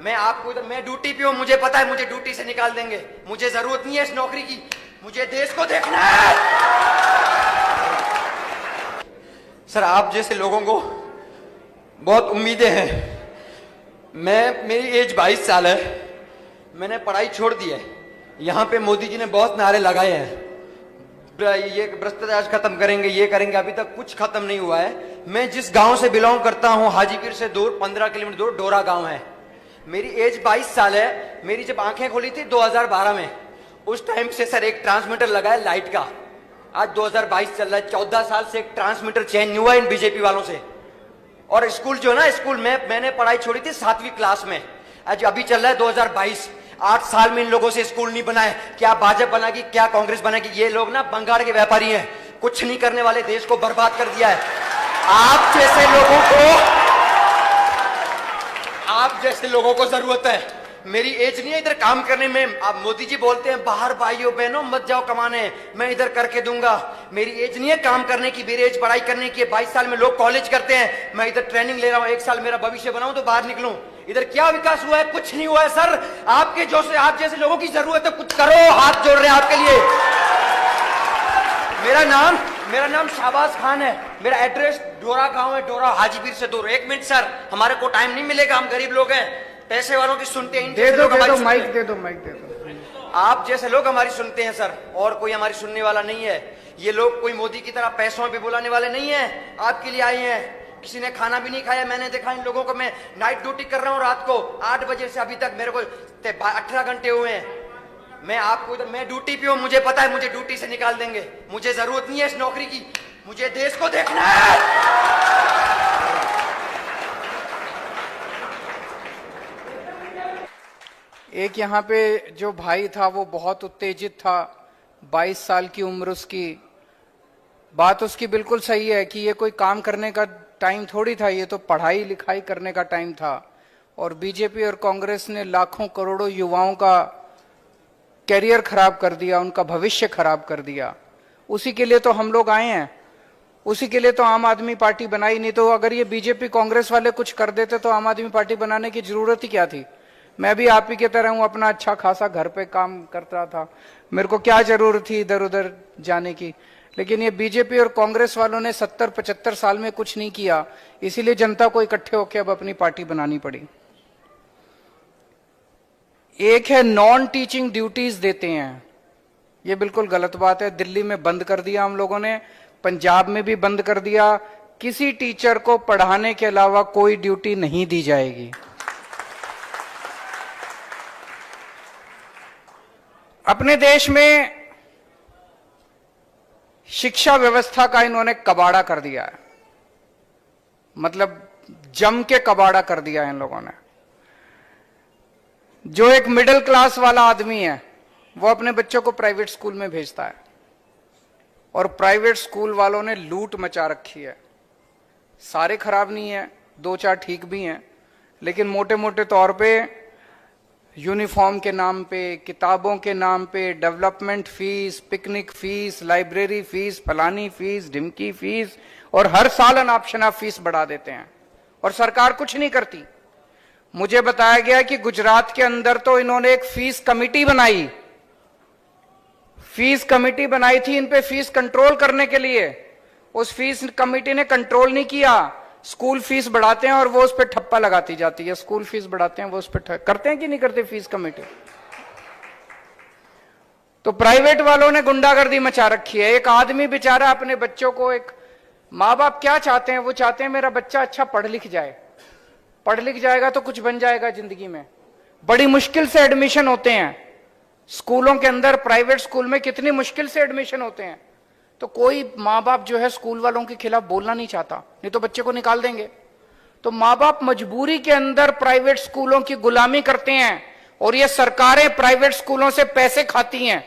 मैं आपको इधर, मैं ड्यूटी पे हूँ, मुझे पता है मुझे ड्यूटी से निकाल देंगे, मुझे जरूरत नहीं है इस नौकरी की, मुझे देश को देखना है। सर आप जैसे लोगों को बहुत उम्मीदें हैं। मेरी एज 22 साल है, मैंने पढ़ाई छोड़ दी है। यहाँ पे मोदी जी ने बहुत नारे लगाए हैं, ये भ्रष्टाचार खत्म करेंगे, ये करेंगे, अभी तक कुछ खत्म नहीं हुआ है। मैं जिस गांव से बिलोंग करता हूँ, हाजीपुर से दूर 15 किलोमीटर दूर डोरा गांव है। मेरी एज 22 साल है। मेरी जब आंखें खोली थी 2012 में, उस टाइम से सर एक ट्रांसमीटर लगा है लाइट का। आज 2022 चल रहा है, 14 साल से एक ट्रांसमीटर चेंज नहीं हुआ इन बीजेपी वालों से। और स्कूल जो है ना, स्कूल में मैंने पढ़ाई छोड़ी थी 7वीं क्लास में, आज अभी चल रहा है 2022। 8 साल में इन लोगों से स्कूल नहीं बनाए। क्या भाजपा बनाएगी, क्या कांग्रेस बनाएगी? ये लोग ना बंगाड़ के व्यापारी हैं, कुछ नहीं करने वाले, देश को बर्बाद कर दिया है। आप जैसे लोगों को जरूरत है। मेरी एज नहीं है इधर काम करने में। आप मोदी जी बोलते हैं बाहर भाइयों बहनों मत जाओ कमाने, मैं इधर करके दूंगा। मेरी एज नहीं है काम करने की, मेरी एज पढ़ाई करने की है। 22 साल में लोग कॉलेज करते हैं, मैं इधर ट्रेनिंग ले रहा हूं। 1 साल मेरा भविष्य बनाऊं तो बाहर निकलूं। इधर क्या विकास हुआ है? कुछ नहीं हुआ है सर। आप जैसे लोगों की जरूरत है, कुछ करो। हाथ जोड़ रहे हैं आपके लिए। मेरा नाम शाहबाज खान है। मेरा एड्रेस डोरा गांव है, डोरा हाजीपुर से दूर। 1 मिनट सर, हमारे को टाइम नहीं मिलेगा, हम गरीब लोग हैं, पैसे वालों की सुनते हैं। माइक दे दो। आप जैसे लोग हमारी सुनते हैं सर, और कोई हमारी सुनने वाला नहीं है। ये लोग कोई मोदी की तरह पैसों पे बुलाने वाले नहीं है। आपके लिए आए हैं, किसी ने खाना भी नहीं खाया। मैंने देखा इन लोगों को, मैं नाइट ड्यूटी कर रहा हूँ रात को 8 बजे से अभी तक, मेरे को 18 घंटे हुए हैं। मैं ड्यूटी पे हूँ, मुझे पता है मुझे ड्यूटी से निकाल देंगे, मुझे जरूरत नहीं है इस नौकरी की, मुझे देश को देखना है। एक यहाँ पे जो भाई था वो बहुत उत्तेजित था, 22 साल की उम्र उसकी। बात उसकी बिल्कुल सही है कि ये कोई काम करने का टाइम थोड़ी था, ये तो पढ़ाई लिखाई करने का टाइम था। और बीजेपी और कांग्रेस ने लाखों करोड़ों युवाओं का कैरियर खराब कर दिया, उनका भविष्य खराब कर दिया। उसी के लिए तो हम लोग आए हैं, उसी के लिए तो आम आदमी पार्टी बनाई। नहीं तो अगर ये बीजेपी कांग्रेस वाले कुछ कर देते तो आम आदमी पार्टी बनाने की जरूरत ही क्या थी? मैं भी आप ही की तरह हूं, अपना अच्छा खासा घर पे काम करता था, मेरे को क्या जरूरत थी इधर उधर जाने की। लेकिन ये बीजेपी और कांग्रेस वालों ने 70-75 साल में कुछ नहीं किया, इसीलिए जनता को इकट्ठे होकर अब अपनी पार्टी बनानी पड़ी। एक है नॉन टीचिंग ड्यूटीज देते हैं, ये बिल्कुल गलत बात है। दिल्ली में बंद कर दिया हम लोगों ने, पंजाब में भी बंद कर दिया। किसी टीचर को पढ़ाने के अलावा कोई ड्यूटी नहीं दी जाएगी। अपने देश में शिक्षा व्यवस्था का इन्होंने कबाड़ा कर दिया है, मतलब जम के कबाड़ा कर दिया है इन लोगों ने। जो एक मिडिल क्लास वाला आदमी है वो अपने बच्चों को प्राइवेट स्कूल में भेजता है, और प्राइवेट स्कूल वालों ने लूट मचा रखी है। सारे खराब नहीं है, 2-4 ठीक भी हैं, लेकिन मोटे मोटे तौर पे यूनिफॉर्म के नाम पे, किताबों के नाम पे, development fees, picnic fees, library fees, फलानी फीस, ढिमकी फीस, और हर साल अनऑप्शन ऑफ फीस बढ़ा देते हैं और सरकार कुछ नहीं करती। मुझे बताया गया कि गुजरात के अंदर तो इन्होंने एक फीस कमेटी बनाई, थी इन पे फीस कंट्रोल करने के लिए। उस फीस कमेटी ने कंट्रोल नहीं किया। स्कूल फीस बढ़ाते हैं और वो उस पर ठप्पा लगाती जाती है। स्कूल फीस बढ़ाते हैं, वो उस पर करते हैं कि नहीं करते फीस कमेटी? तो प्राइवेट वालों ने गुंडागर्दी मचा रखी है। एक आदमी बेचारा अपने बच्चों को, एक माँ बाप क्या चाहते हैं? वो चाहते हैं मेरा बच्चा अच्छा पढ़ लिख जाए, पढ़ लिख जाएगा तो कुछ बन जाएगा जिंदगी में। बड़ी मुश्किल से एडमिशन होते हैं स्कूलों के अंदर, प्राइवेट स्कूल में कितनी मुश्किल से एडमिशन होते हैं। तो कोई माँ बाप जो है स्कूल वालों के खिलाफ बोलना नहीं चाहता, नहीं तो बच्चे को निकाल देंगे। तो माँ बाप मजबूरी के अंदर प्राइवेट स्कूलों की गुलामी करते हैं, और ये सरकारें प्राइवेट स्कूलों से पैसे खाती हैं।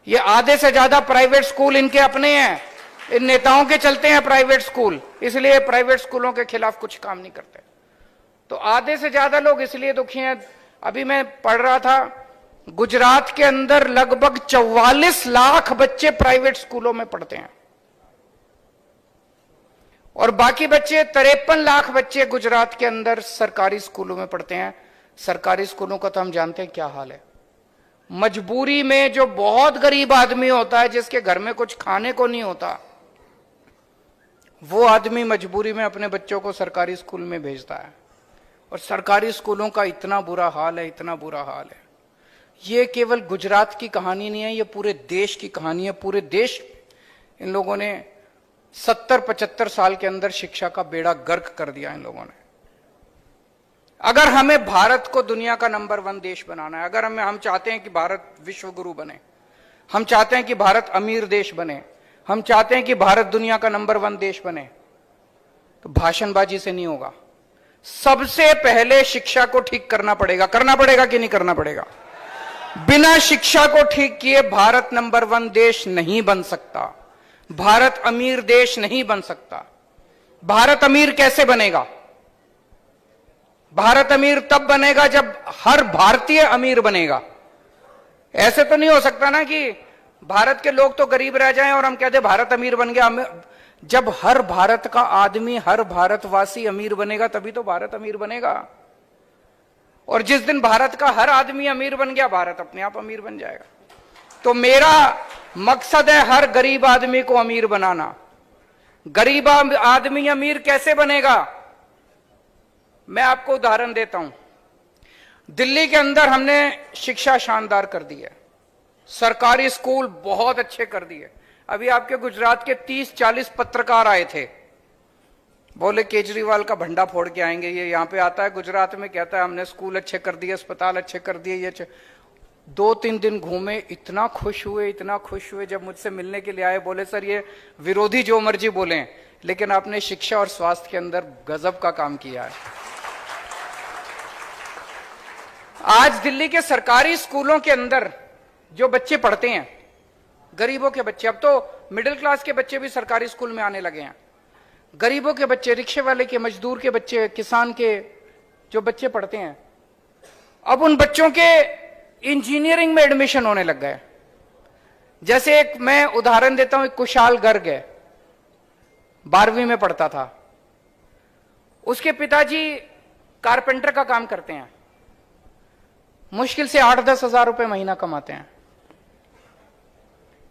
ये आधे से ज्यादा प्राइवेट स्कूल इनके अपने हैं, इन नेताओं के चलते हैं प्राइवेट स्कूल, इसलिए प्राइवेट स्कूलों के खिलाफ कुछ काम नहीं करते। तो आधे से ज्यादा लोग इसलिए दुखी हैं। अभी मैं पढ़ रहा था, गुजरात के अंदर लगभग 44 लाख बच्चे प्राइवेट स्कूलों में पढ़ते हैं, और बाकी बच्चे 53 लाख बच्चे गुजरात के अंदर सरकारी स्कूलों में पढ़ते हैं। सरकारी स्कूलों का तो हम जानते हैं क्या हाल है। मजबूरी में जो बहुत गरीब आदमी होता है, जिसके घर में कुछ खाने को नहीं होता, वो आदमी मजबूरी में अपने बच्चों को सरकारी स्कूल में भेजता है। और सरकारी स्कूलों का इतना बुरा हाल है, इतना बुरा हाल है। ये केवल गुजरात की कहानी नहीं है, ये पूरे देश की कहानी है। पूरे देश इन लोगों ने 70-75 साल के अंदर शिक्षा का बेड़ा गर्क कर दिया इन लोगों ने। अगर हमें भारत को दुनिया का नंबर 1 देश बनाना है, अगर हम चाहते हैं कि भारत विश्व गुरु बने, हम चाहते हैं कि भारत अमीर देश बने, हम चाहते हैं कि भारत दुनिया का नंबर 1 देश बने, तो भाषणबाजी से नहीं होगा। सबसे पहले शिक्षा को ठीक करना पड़ेगा कि नहीं करना पड़ेगा? बिना शिक्षा को ठीक किए भारत नंबर 1 देश नहीं बन सकता, भारत अमीर देश नहीं बन सकता। भारत अमीर कैसे बनेगा? भारत अमीर तब बनेगा जब हर भारतीय अमीर बनेगा। ऐसे तो नहीं हो सकता ना कि भारत के लोग तो गरीब रह जाएं और हम कहते भारत अमीर बन गया। जब हर भारत का आदमी, हर भारतवासी अमीर बनेगा, तभी तो भारत अमीर बनेगा। और जिस दिन भारत का हर आदमी अमीर बन गया, भारत अपने आप अमीर बन जाएगा। तो मेरा मकसद है हर गरीब आदमी को अमीर बनाना। गरीब आदमी अमीर कैसे बनेगा? मैं आपको उदाहरण देता हूं। दिल्ली के अंदर हमने शिक्षा शानदार कर दी है, सरकारी स्कूल बहुत अच्छे कर दिए। अभी आपके गुजरात के 30-40 पत्रकार आए थे, बोले केजरीवाल का भंडा फोड़ के आएंगे। ये यहां पे आता है गुजरात में, कहता है हमने स्कूल अच्छे कर दिए, अस्पताल अच्छे कर दिए। ये 2-3 दिन घूमे, इतना खुश हुए, इतना खुश हुए। जब मुझसे मिलने के लिए आए, बोले सर ये विरोधी जो मर्जी बोले, लेकिन आपने शिक्षा और स्वास्थ्य के अंदर गजब का काम किया है। आज दिल्ली के सरकारी स्कूलों के अंदर जो बच्चे पढ़ते हैं, गरीबों के बच्चे, अब तो मिडिल क्लास के बच्चे भी सरकारी स्कूल में आने लगे हैं। गरीबों के बच्चे, रिक्शे वाले के, मजदूर के बच्चे, किसान के जो बच्चे पढ़ते हैं, अब उन बच्चों के इंजीनियरिंग में एडमिशन होने लग गए। जैसे एक मैं उदाहरण देता हूं, एक कुशाल गर्ग है, 12वीं में पढ़ता था। उसके पिताजी कारपेंटर का काम करते हैं, मुश्किल से 8-10 हजार रुपए महीना कमाते हैं।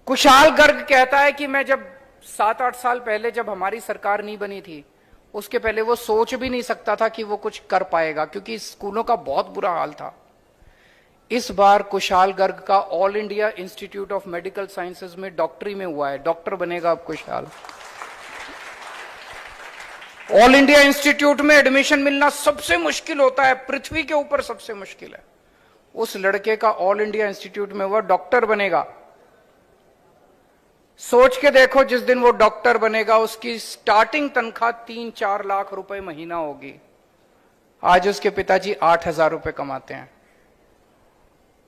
कुशाल गर्ग कहता है कि मैं जब 7-8 साल पहले, जब हमारी सरकार नहीं बनी थी, उसके पहले वो सोच भी नहीं सकता था कि वो कुछ कर पाएगा, क्योंकि स्कूलों का बहुत बुरा हाल था। इस बार कुशाल गर्ग का all India institute of medical sciences में डॉक्टरी में हुआ है, डॉक्टर बनेगा अब कुशाल। ऑल इंडिया इंस्टीट्यूट में एडमिशन मिलना सबसे मुश्किल होता है, पृथ्वी के ऊपर सबसे मुश्किल है। उस लड़के का ऑल इंडिया इंस्टीट्यूट में हुआ, डॉक्टर बनेगा। सोच के देखो, जिस दिन वो डॉक्टर बनेगा उसकी स्टार्टिंग तनख्वाह 3-4 लाख रुपए महीना होगी। आज उसके पिताजी 8,000 रुपए कमाते हैं।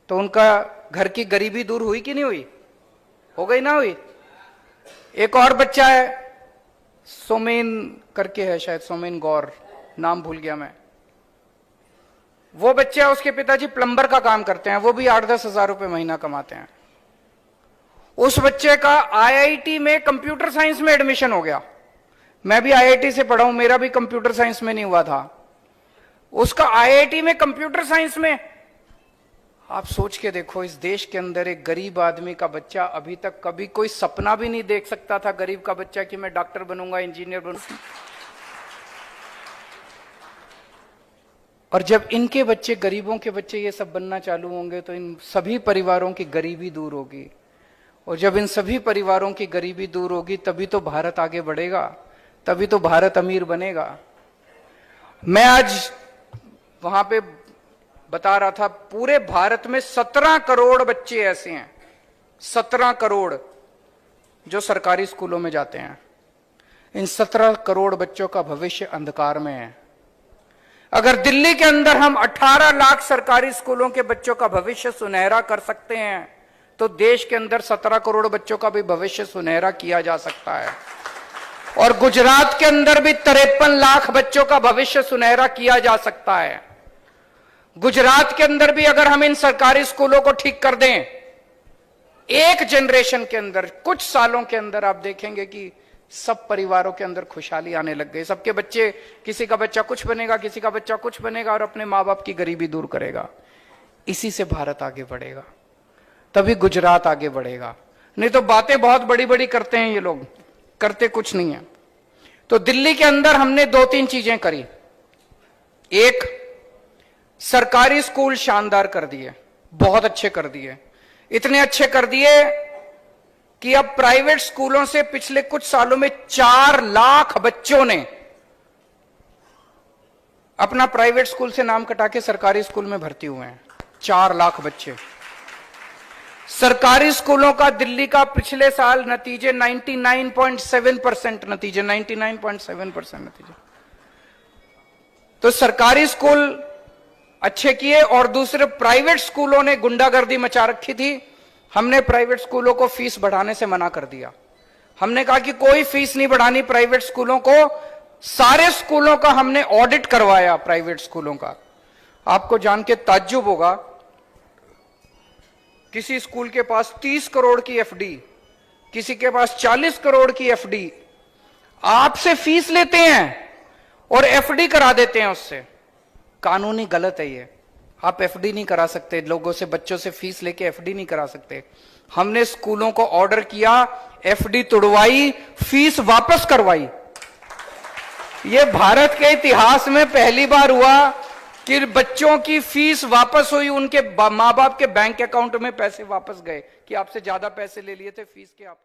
तो उनका घर की गरीबी दूर हुई कि नहीं हुई? हो गई ना हुई? एक और बच्चा है, सोमेन करके है शायद, सोमेन गौर, नाम भूल गया मैं। वो बच्चा, उसके पिताजी प्लम्बर का काम करते हैं, वो भी 8-10 हजार रुपए महीना कमाते हैं। उस बच्चे का आईआईटी में कंप्यूटर साइंस में एडमिशन हो गया। मैं भी आईआईटी से पढ़ा हूं, मेरा भी कंप्यूटर साइंस में नहीं हुआ था। उसका आईआईटी में कंप्यूटर साइंस में। आप सोच के देखो, इस देश के अंदर एक गरीब आदमी का बच्चा अभी तक कभी कोई सपना भी नहीं देख सकता था, गरीब का बच्चा, कि मैं डॉक्टर बनूंगा, इंजीनियर बनूंगा। और जब इनके बच्चे, गरीबों के बच्चे ये सब बनना चालू होंगे, तो इन सभी परिवारों की गरीबी दूर होगी। और जब इन सभी परिवारों की गरीबी दूर होगी, तभी तो भारत आगे बढ़ेगा, तभी तो भारत अमीर बनेगा। मैं आज वहां पे बता रहा था, पूरे भारत में 17 करोड़ बच्चे ऐसे हैं, 17 करोड़, जो सरकारी स्कूलों में जाते हैं। इन 17 करोड़ बच्चों का भविष्य अंधकार में है। अगर दिल्ली के अंदर हम 18 लाख सरकारी स्कूलों के बच्चों का भविष्य सुनहरा कर सकते हैं, तो देश के अंदर 17 करोड़ बच्चों का भी भविष्य सुनहरा किया जा सकता है। और गुजरात के अंदर भी 53 लाख बच्चों का भविष्य सुनहरा किया जा सकता है। गुजरात के अंदर भी अगर हम इन सरकारी स्कूलों को ठीक कर दें, एक जनरेशन के अंदर, कुछ सालों के अंदर आप देखेंगे कि सब परिवारों के अंदर खुशहाली आने लग गई। सबके बच्चे, किसी का बच्चा कुछ बनेगा, किसी का बच्चा कुछ बनेगा और अपने माँ बाप की गरीबी दूर करेगा। इसी से भारत आगे बढ़ेगा, तभी गुजरात आगे बढ़ेगा। नहीं तो बातें बहुत बड़ी बड़ी करते हैं ये लोग, करते कुछ नहीं है। तो दिल्ली के अंदर हमने 2-3 चीजें करी। एक, सरकारी स्कूल शानदार कर दिए, बहुत अच्छे कर दिए, इतने अच्छे कर दिए कि अब प्राइवेट स्कूलों से पिछले कुछ सालों में 4 लाख बच्चों ने अपना प्राइवेट स्कूल से नाम कटा के सरकारी स्कूल में भर्ती हुए हैं। 4 लाख बच्चे। सरकारी स्कूलों का दिल्ली का पिछले साल नतीजे 99.7% नतीजे, 99.7% नतीजे। तो सरकारी स्कूल अच्छे किए और दूसरे प्राइवेट स्कूलों ने गुंडागर्दी मचा रखी थी। हमने प्राइवेट स्कूलों को फीस बढ़ाने से मना कर दिया। हमने कहा कि कोई फीस नहीं बढ़ानी प्राइवेट स्कूलों को। सारे स्कूलों का हमने ऑडिट करवाया, प्राइवेट स्कूलों का। आपको जान के ताज्जुब होगा, किसी स्कूल के पास 30 करोड़ की एफडी, किसी के पास 40 करोड़ की एफडी, आपसे फीस लेते हैं और एफडी करा देते हैं उससे। कानूनी गलत है ये। आप एफडी नहीं करा सकते, लोगों से, बच्चों से फीस लेके एफडी नहीं करा सकते। हमने स्कूलों को ऑर्डर किया, एफडी तुड़वाई, फीस वापस करवाई। ये भारत के इतिहास में पहली बार हुआ कि बच्चों की फीस वापस हुई, उनके माँ बाप के बैंक अकाउंट में पैसे वापस गए कि आपसे ज्यादा पैसे ले लिए थे फीस के आप।